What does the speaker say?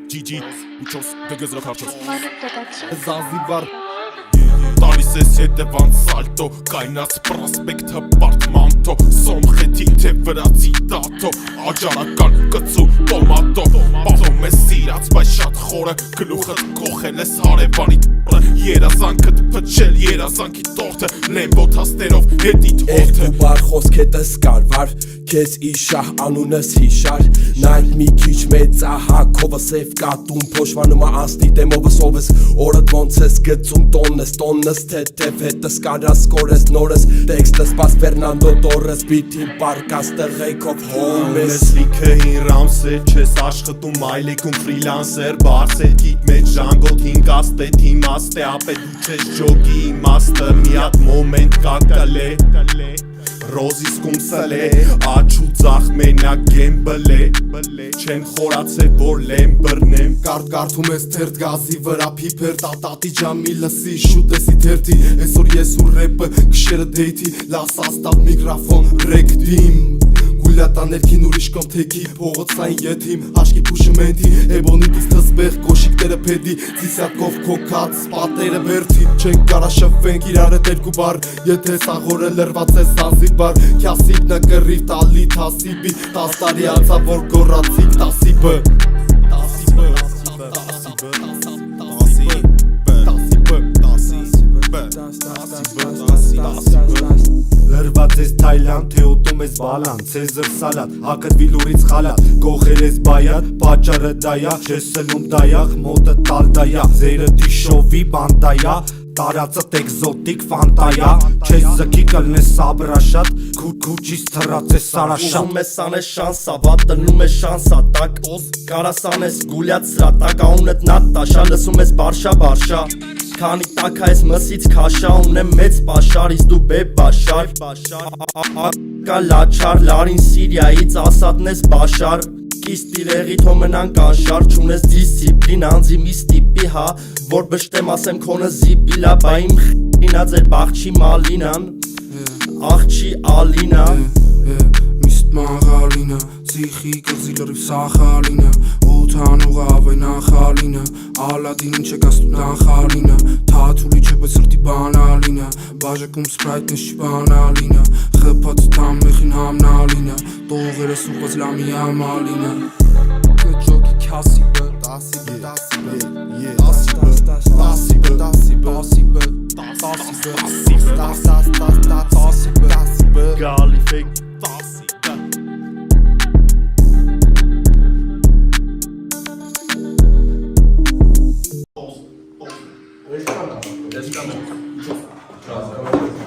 GG, uços, găgăzră carços Zanzibar Տալիս ես հետևան սալտո Կայնած պրասպեկտը պարդմանտո Սոմխետի թե վրացի տատո Աջարական կծու տոմատո Պահում ես սիրած, բայց շատ խորը Գլուխըտ կոխել ես հարևանի Երազանքըտ պչել երազանքի տորթը Լեմբո թաստերով հետիտ հորթը Երկու բար խոսքետս կարվար Քեզ իշահ անունս հիշար Նայդ մի քիչ մեծ ահակովս եվ կատում Փոշվանումա անստի դեմովս ովս Օրդ ոնց ես գծում տոննս Թեթև հետս կարաս կորես նորս Տեքստս պաս Ֆերնանդո Տորես Բիթին պարկաս տղեքով հոմես Լիքը հին ռամսեր չես աշխատում այլեքում ֆրիլանսեր Բարսեր գիտ մեջ ժանգոտ հինգաստ է թիմաստ է ապե դու չես ջոգի իմաստը մի հատ մոմենտ կակալ է Ռոզիս կումսալ է, աչու ծախ մենակ գեմբլ է Չեմ խորացել, որ լեմ բրնեմ Կարդում ես թերդ գազի վրա պիպեր Տատատի ջամի լսի, շուտ եսի թերդի Այսօր ես ու ռեպը, կշերը դեյթի Լավ սաստավ միկրաֆոն, ռեկ դիմ Գուլյատա ներքին ուրիշ կոմ թեքի Փողոցային եթիմ, հաշկի պուշմենթի Էբոնիտիս թզբեղ, կոշիկները պեդի Ծիսյատկով կոքած, սպատերը բերթի Չենք կարա շվենք իրար հետ երկու բար Եթե սաղորը լրված է Զանզիբար Քյասիբնը կռիվ տալի թասիբի 10 տարի անցավ որ գորացիկ տասիբը Լրված ես թայլան, թե ուտում ես բալան Ցեզր սալատ, հակըտ վիլուրից խալատ Գողեր ես բայատ, պաճարը դայա Չես սլում դայախ, մոտը տալ դայա Ձերը դիշովի բանդայա Տարածըտ էկզոտիկ ֆանտայա Չես զքի կլնես սաբրաշատ Քուչից թրած ես սարաշատ Ուզում ես անես շանսա, վատ տնում ես շանսա Տակ կարաս անես գուլյատ սրատակ Աունըտ նատաշա, լսում ես բարշա Քանի տակա ես մսից քաշա ունեմ մեծ պաշար Իս դու բեբ բաշար Կա լաչար լարին Սիրիայից ասատն ես բաշար Կիստ իրեղիտ հոմենան կանշար Չունես դիսիպլին անձի մի ստիպի հա Որ բշտեմ ասեմ քոնը զիպիլա Բա իմ խինա ձեր բաղչի մալինան Աղչի ալինա Միստ մաղալինը Ձիխի կղզի լրիվ սախալինը Օթանուղ ավայն ախալինը Ալադինին չեք աստու տանխալինը Թաթուլի չեպ է սրտի բանալինը Բաժակում սպրայթն ես չի բանալինը Խպած տամեխին համնալինը Տողերը սուղված լամի համալինը Կջոգի քասիբը Գալի ֆեկ Ես կանեմ